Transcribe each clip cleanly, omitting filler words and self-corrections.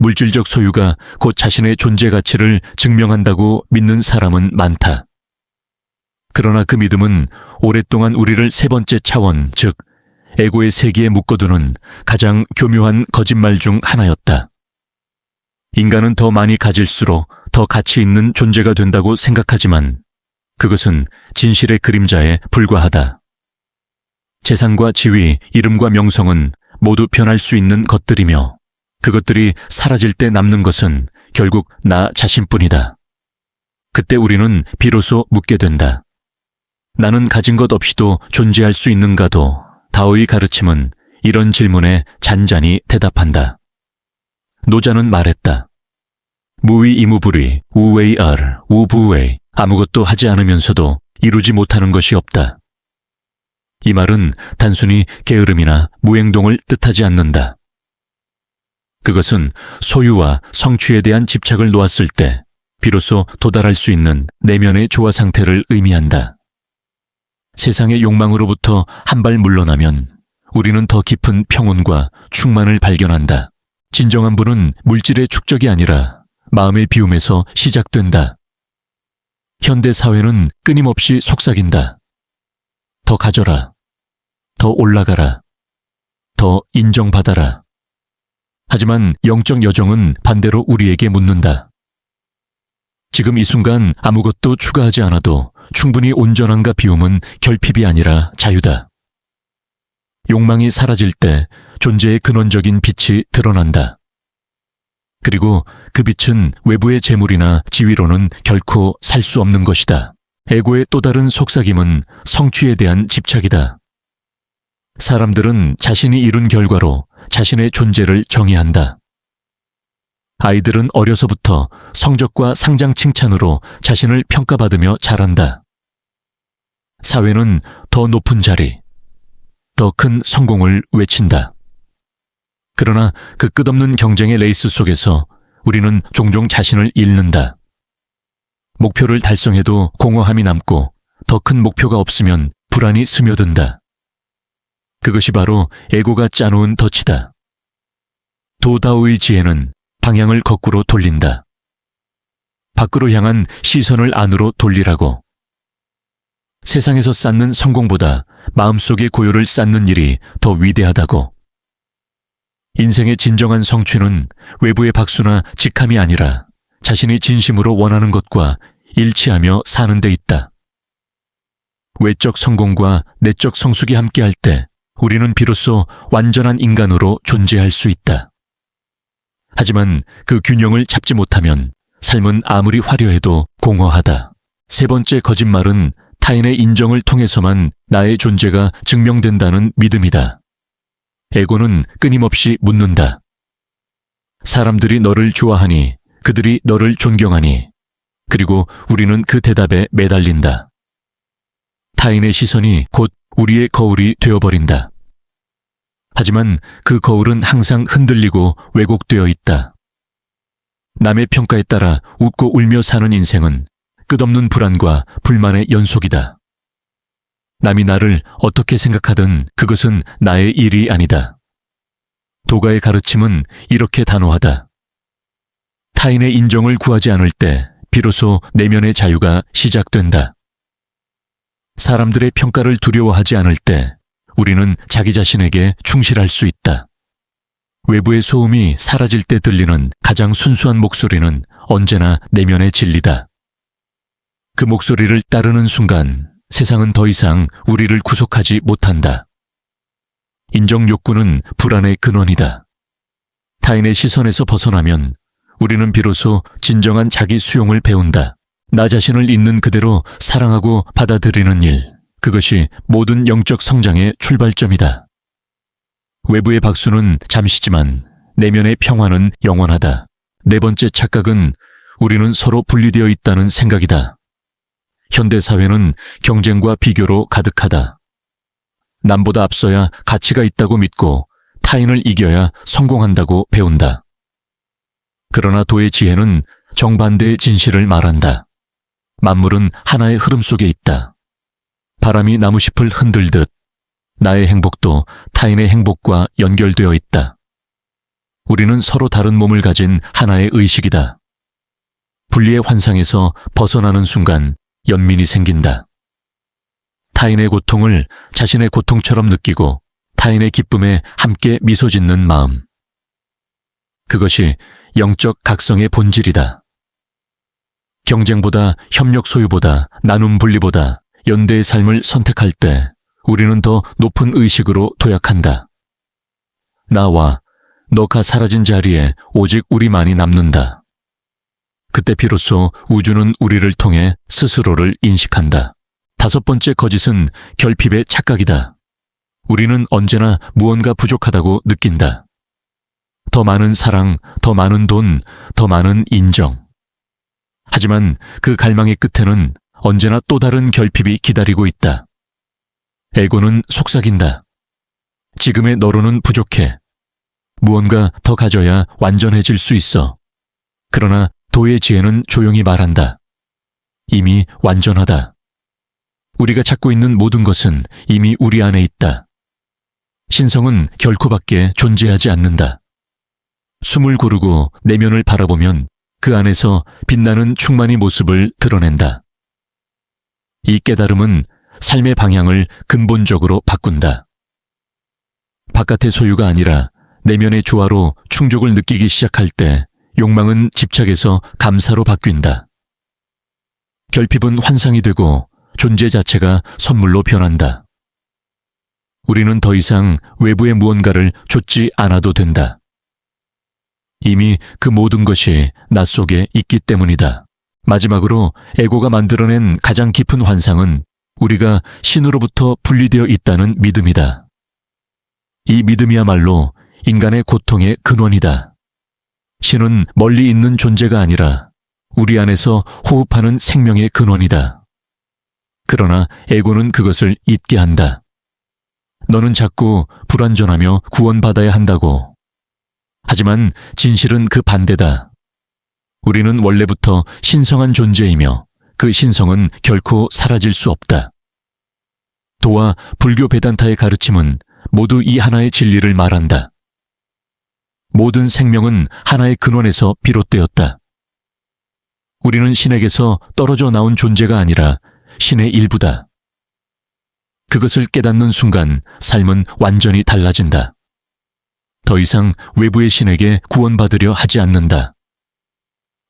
물질적 소유가 곧 자신의 존재 가치를 증명한다고 믿는 사람은 많다. 그러나 그 믿음은 오랫동안 우리를 세 번째 차원, 즉 에고의 세계에 묶어두는 가장 교묘한 거짓말 중 하나였다. 인간은 더 많이 가질수록 더 가치 있는 존재가 된다고 생각하지만 그것은 진실의 그림자에 불과하다. 재산과 지위, 이름과 명성은 모두 변할 수 있는 것들이며 그것들이 사라질 때 남는 것은 결국 나 자신뿐이다. 그때 우리는 비로소 묻게 된다. 나는 가진 것 없이도 존재할 수 있는가도 다오의 가르침은 이런 질문에 잔잔히 대답한다. 노자는 말했다. 무위이무불위, 우웨이알, 우부웨이, 아무것도 하지 않으면서도 이루지 못하는 것이 없다. 이 말은 단순히 게으름이나 무행동을 뜻하지 않는다. 그것은 소유와 성취에 대한 집착을 놓았을 때 비로소 도달할 수 있는 내면의 조화 상태를 의미한다. 세상의 욕망으로부터 한 발 물러나면 우리는 더 깊은 평온과 충만을 발견한다. 진정한 부는 물질의 축적이 아니라 마음의 비움에서 시작된다. 현대 사회는 끊임없이 속삭인다. 더 가져라. 더 올라가라. 더 인정받아라. 하지만 영적 여정은 반대로 우리에게 묻는다. 지금 이 순간 아무것도 추가하지 않아도 충분히 온전함과 비움은 결핍이 아니라 자유다. 욕망이 사라질 때 존재의 근원적인 빛이 드러난다. 그리고 그 빛은 외부의 재물이나 지위로는 결코 살 수 없는 것이다. 에고의 또 다른 속삭임은 성취에 대한 집착이다. 사람들은 자신이 이룬 결과로 자신의 존재를 정의한다. 아이들은 어려서부터 성적과 상장 칭찬으로 자신을 평가받으며 자란다. 사회는 더 높은 자리, 더 큰 성공을 외친다. 그러나 그 끝없는 경쟁의 레이스 속에서 우리는 종종 자신을 잃는다. 목표를 달성해도 공허함이 남고 더 큰 목표가 없으면 불안이 스며든다. 그것이 바로 에고가 짜놓은 덫이다. 도다오의 지혜는 방향을 거꾸로 돌린다. 밖으로 향한 시선을 안으로 돌리라고. 세상에서 쌓는 성공보다 마음속의 고요를 쌓는 일이 더 위대하다고. 인생의 진정한 성취는 외부의 박수나 직함이 아니라 자신이 진심으로 원하는 것과 일치하며 사는 데 있다. 외적 성공과 내적 성숙이 함께할 때 우리는 비로소 완전한 인간으로 존재할 수 있다. 하지만 그 균형을 잡지 못하면 삶은 아무리 화려해도 공허하다. 세 번째 거짓말은 타인의 인정을 통해서만 나의 존재가 증명된다는 믿음이다. 에고는 끊임없이 묻는다. 사람들이 너를 좋아하니, 그들이 너를 존경하니, 그리고 우리는 그 대답에 매달린다. 타인의 시선이 곧 우리의 거울이 되어버린다. 하지만 그 거울은 항상 흔들리고 왜곡되어 있다. 남의 평가에 따라 웃고 울며 사는 인생은 끝없는 불안과 불만의 연속이다. 남이 나를 어떻게 생각하든 그것은 나의 일이 아니다. 도가의 가르침은 이렇게 단호하다. 타인의 인정을 구하지 않을 때 비로소 내면의 자유가 시작된다. 사람들의 평가를 두려워하지 않을 때 우리는 자기 자신에게 충실할 수 있다. 외부의 소음이 사라질 때 들리는 가장 순수한 목소리는 언제나 내면의 진리다. 그 목소리를 따르는 순간 세상은 더 이상 우리를 구속하지 못한다. 인정 욕구는 불안의 근원이다. 타인의 시선에서 벗어나면 우리는 비로소 진정한 자기 수용을 배운다. 나 자신을 있는 그대로 사랑하고 받아들이는 일, 그것이 모든 영적 성장의 출발점이다. 외부의 박수는 잠시지만 내면의 평화는 영원하다. 네 번째 착각은 우리는 서로 분리되어 있다는 생각이다. 현대사회는 경쟁과 비교로 가득하다. 남보다 앞서야 가치가 있다고 믿고 타인을 이겨야 성공한다고 배운다. 그러나 도의 지혜는 정반대의 진실을 말한다. 만물은 하나의 흐름 속에 있다. 바람이 나무잎을 흔들듯 나의 행복도 타인의 행복과 연결되어 있다. 우리는 서로 다른 몸을 가진 하나의 의식이다. 분리의 환상에서 벗어나는 순간 연민이 생긴다. 타인의 고통을 자신의 고통처럼 느끼고 타인의 기쁨에 함께 미소 짓는 마음. 그것이 영적 각성의 본질이다. 경쟁보다 협력 소유보다 나눔 분리보다 연대의 삶을 선택할 때 우리는 더 높은 의식으로 도약한다. 나와 너가 사라진 자리에 오직 우리만이 남는다. 그때 비로소 우주는 우리를 통해 스스로를 인식한다. 5번째 거짓은 결핍의 착각이다. 우리는 언제나 무언가 부족하다고 느낀다. 더 많은 사랑, 더 많은 돈, 더 많은 인정. 하지만 그 갈망의 끝에는 언제나 또 다른 결핍이 기다리고 있다. 에고는 속삭인다. 지금의 너로는 부족해. 무언가 더 가져야 완전해질 수 있어. 그러나 도의 지혜는 조용히 말한다. 이미 완전하다. 우리가 찾고 있는 모든 것은 이미 우리 안에 있다. 신성은 결코 밖에 존재하지 않는다. 숨을 고르고 내면을 바라보면 그 안에서 빛나는 충만의 모습을 드러낸다. 이 깨달음은 삶의 방향을 근본적으로 바꾼다. 바깥의 소유가 아니라 내면의 조화로 충족을 느끼기 시작할 때 욕망은 집착에서 감사로 바뀐다. 결핍은 환상이 되고 존재 자체가 선물로 변한다. 우리는 더 이상 외부의 무언가를 좇지 않아도 된다. 이미 그 모든 것이 나 속에 있기 때문이다. 마지막으로 에고가 만들어낸 가장 깊은 환상은 우리가 신으로부터 분리되어 있다는 믿음이다. 이 믿음이야말로 인간의 고통의 근원이다. 신은 멀리 있는 존재가 아니라 우리 안에서 호흡하는 생명의 근원이다. 그러나 에고는 그것을 잊게 한다. 너는 자꾸 불완전하며 구원받아야 한다고. 하지만 진실은 그 반대다. 우리는 원래부터 신성한 존재이며 그 신성은 결코 사라질 수 없다. 도와 불교 베단타의 가르침은 모두 이 하나의 진리를 말한다. 모든 생명은 하나의 근원에서 비롯되었다. 우리는 신에게서 떨어져 나온 존재가 아니라 신의 일부다. 그것을 깨닫는 순간 삶은 완전히 달라진다. 더 이상 외부의 신에게 구원받으려 하지 않는다.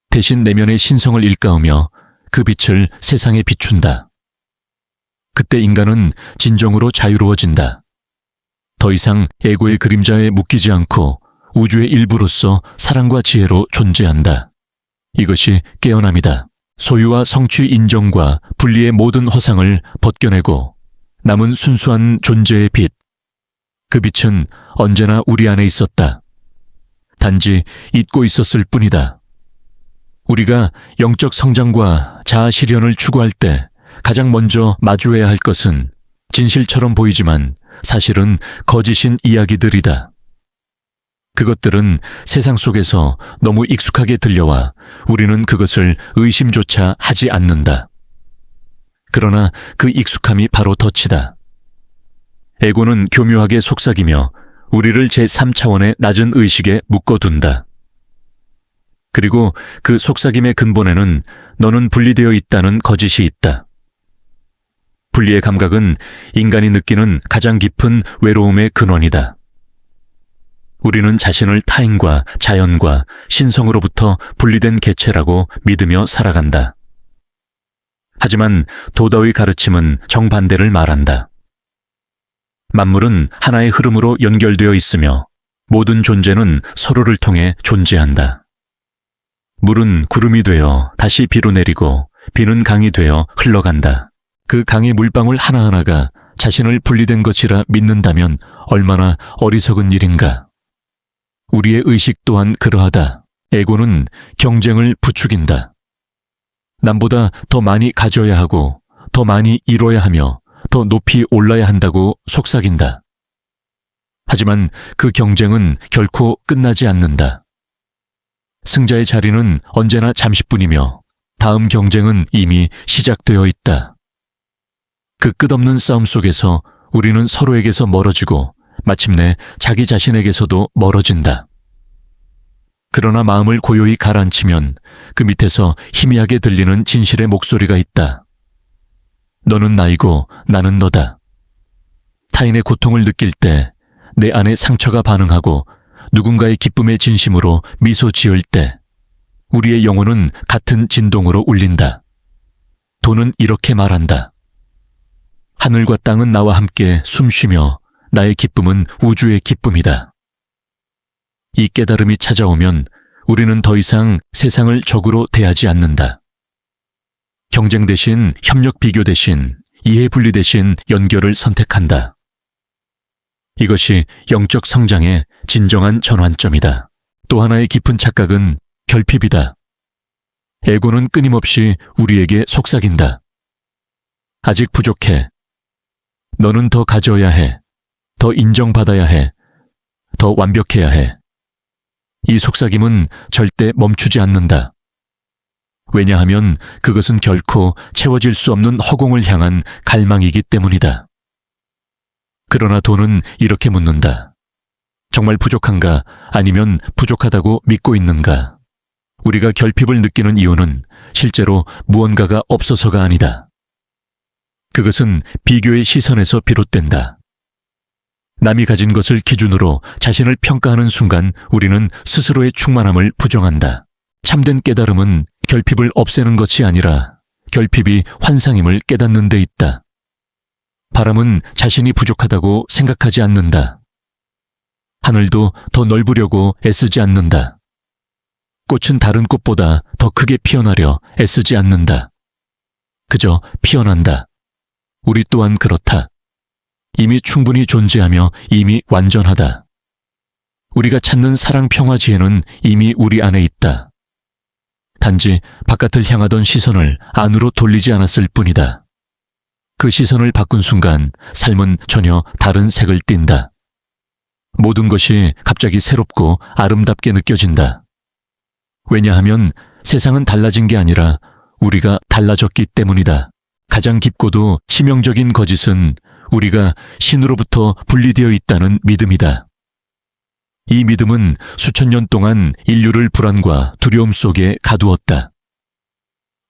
대신 내면의 신성을 일깨우며 그 빛을 세상에 비춘다. 그때 인간은 진정으로 자유로워진다. 더 이상 에고의 그림자에 묶이지 않고 우주의 일부로서 사랑과 지혜로 존재한다. 이것이 깨어남이다. 소유와 성취 인정과 분리의 모든 허상을 벗겨내고 남은 순수한 존재의 빛. 그 빛은 언제나 우리 안에 있었다. 단지 잊고 있었을 뿐이다. 우리가 영적 성장과 자아 실현을 추구할 때 가장 먼저 마주해야 할 것은 진실처럼 보이지만 사실은 거짓인 이야기들이다. 그것들은 세상 속에서 너무 익숙하게 들려와 우리는 그것을 의심조차 하지 않는다. 그러나 그 익숙함이 바로 덫이다. 에고는 교묘하게 속삭이며 우리를 제3차원의 낮은 의식에 묶어둔다. 그리고 그 속삭임의 근본에는 너는 분리되어 있다는 거짓이 있다. 분리의 감각은 인간이 느끼는 가장 깊은 외로움의 근원이다. 우리는 자신을 타인과 자연과 신성으로부터 분리된 개체라고 믿으며 살아간다. 하지만 도다의 가르침은 정반대를 말한다. 만물은 하나의 흐름으로 연결되어 있으며 모든 존재는 서로를 통해 존재한다. 물은 구름이 되어 다시 비로 내리고 비는 강이 되어 흘러간다. 그 강의 물방울 하나하나가 자신을 분리된 것이라 믿는다면 얼마나 어리석은 일인가. 우리의 의식 또한 그러하다. 에고는 경쟁을 부추긴다. 남보다 더 많이 가져야 하고 더 많이 이뤄야 하며 더 높이 올라야 한다고 속삭인다. 하지만 그 경쟁은 결코 끝나지 않는다. 승자의 자리는 언제나 잠시뿐이며 다음 경쟁은 이미 시작되어 있다. 그 끝없는 싸움 속에서 우리는 서로에게서 멀어지고 마침내 자기 자신에게서도 멀어진다. 그러나 마음을 고요히 가라앉히면 그 밑에서 희미하게 들리는 진실의 목소리가 있다. 너는 나이고 나는 너다. 타인의 고통을 느낄 때 내 안에 상처가 반응하고 누군가의 기쁨의 진심으로 미소 지을 때 우리의 영혼은 같은 진동으로 울린다. 도는 이렇게 말한다. 하늘과 땅은 나와 함께 숨쉬며 나의 기쁨은 우주의 기쁨이다. 이 깨달음이 찾아오면 우리는 더 이상 세상을 적으로 대하지 않는다. 경쟁 대신 협력 비교 대신 이해 분리 대신 연결을 선택한다. 이것이 영적 성장의 진정한 전환점이다. 또 하나의 깊은 착각은 결핍이다. 에고는 끊임없이 우리에게 속삭인다. 아직 부족해. 너는 더 가져야 해. 더 인정받아야 해. 더 완벽해야 해. 이 속삭임은 절대 멈추지 않는다. 왜냐하면 그것은 결코 채워질 수 없는 허공을 향한 갈망이기 때문이다. 그러나 도는 이렇게 묻는다. 정말 부족한가? 아니면 부족하다고 믿고 있는가? 우리가 결핍을 느끼는 이유는 실제로 무언가가 없어서가 아니다. 그것은 비교의 시선에서 비롯된다. 남이 가진 것을 기준으로 자신을 평가하는 순간 우리는 스스로의 충만함을 부정한다. 참된 깨달음은 결핍을 없애는 것이 아니라 결핍이 환상임을 깨닫는 데 있다. 바람은 자신이 부족하다고 생각하지 않는다. 하늘도 더 넓으려고 애쓰지 않는다. 꽃은 다른 꽃보다 더 크게 피어나려 애쓰지 않는다. 그저 피어난다. 우리 또한 그렇다. 이미 충분히 존재하며 이미 완전하다. 우리가 찾는 사랑 평화 지혜는 이미 우리 안에 있다. 단지 바깥을 향하던 시선을 안으로 돌리지 않았을 뿐이다. 그 시선을 바꾼 순간 삶은 전혀 다른 색을 띈다. 모든 것이 갑자기 새롭고 아름답게 느껴진다. 왜냐하면 세상은 달라진 게 아니라 우리가 달라졌기 때문이다. 가장 깊고도 치명적인 거짓은 우리가 신으로부터 분리되어 있다는 믿음이다. 이 믿음은 수천 년 동안 인류를 불안과 두려움 속에 가두었다.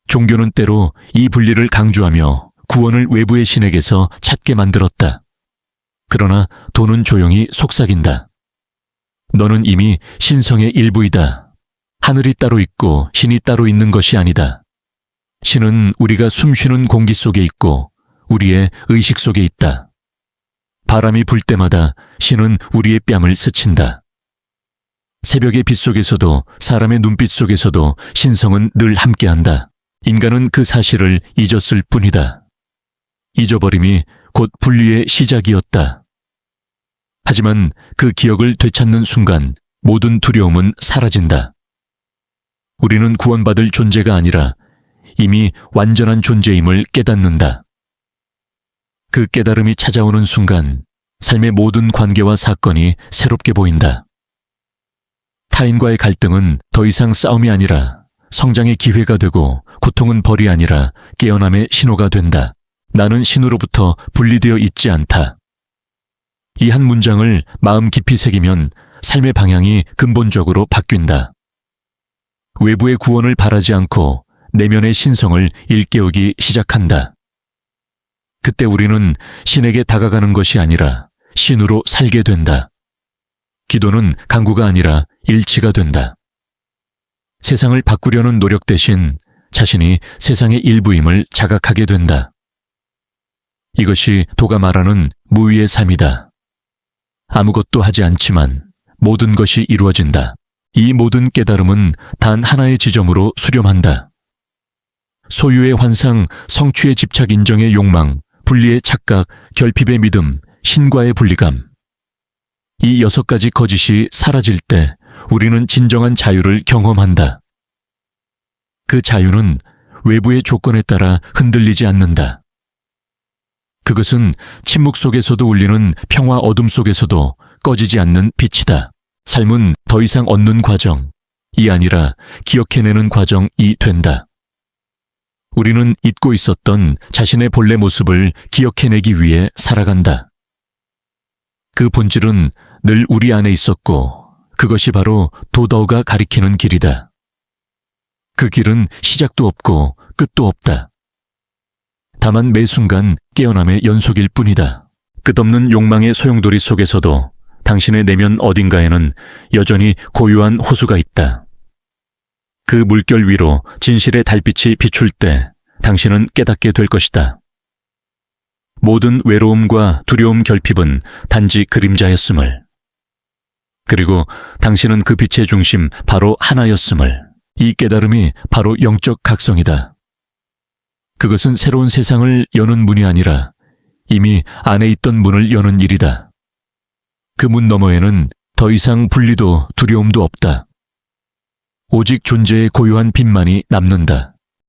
종교는 때로 이 분리를 강조하며 구원을 외부의 신에게서 찾게 만들었다. 그러나 도는 조용히 속삭인다. 너는 이미 신성의 일부이다. 하늘이 따로 있고 신이 따로 있는 것이 아니다. 신은 우리가 숨쉬는 공기 속에 있고 우리의 의식 속에 있다. 바람이 불 때마다 신은 우리의 뺨을 스친다. 새벽의 빛 속에서도 사람의 눈빛 속에서도 신성은 늘 함께한다. 인간은 그 사실을 잊었을 뿐이다. 잊어버림이 곧 분리의 시작이었다. 하지만 그 기억을 되찾는 순간 모든 두려움은 사라진다. 우리는 구원받을 존재가 아니라 이미 완전한 존재임을 깨닫는다. 그 깨달음이 찾아오는 순간 삶의 모든 관계와 사건이 새롭게 보인다. 타인과의 갈등은 더 이상 싸움이 아니라 성장의 기회가 되고 고통은 벌이 아니라 깨어남의 신호가 된다. 나는 신으로부터 분리되어 있지 않다. 이 한 문장을 마음 깊이 새기면 삶의 방향이 근본적으로 바뀐다. 외부의 구원을 바라지 않고 내면의 신성을 일깨우기 시작한다. 그때 우리는 신에게 다가가는 것이 아니라 신으로 살게 된다. 기도는 강구가 아니라 일치가 된다. 세상을 바꾸려는 노력 대신 자신이 세상의 일부임을 자각하게 된다. 이것이 도가 말하는 무위의 삶이다. 아무것도 하지 않지만 모든 것이 이루어진다. 이 모든 깨달음은 단 하나의 지점으로 수렴한다. 소유의 환상, 성취의 집착, 인정의 욕망, 분리의 착각, 결핍의 믿음, 신과의 분리감. 이 6가지 거짓이 사라질 때 우리는 진정한 자유를 경험한다. 그 자유는 외부의 조건에 따라 흔들리지 않는다. 그것은 침묵 속에서도 울리는 평화, 어둠 속에서도 꺼지지 않는 빛이다. 삶은 더 이상 얻는 과정이 아니라 기억해내는 과정이 된다. 우리는 잊고 있었던 자신의 본래 모습을 기억해내기 위해 살아간다. 그 본질은 늘 우리 안에 있었고 그것이 바로 도다오가 가리키는 길이다. 그 길은 시작도 없고 끝도 없다. 다만 매 순간 깨어남의 연속일 뿐이다. 끝없는 욕망의 소용돌이 속에서도 당신의 내면 어딘가에는 여전히 고요한 호수가 있다. 그 물결 위로 진실의 달빛이 비출 때 당신은 깨닫게 될 것이다. 모든 외로움과 두려움 결핍은 단지 그림자였음을. 그리고 당신은 그 빛의 중심 바로 하나였음을. 이 깨달음이 바로 영적 각성이다. 그것은 새로운 세상을 여는 문이 아니라 이미 안에 있던 문을 여는 일이다. 그 문 너머에는 더 이상 분리도 두려움도 없다. 오직 존재의 고요한 빛만이 남는다.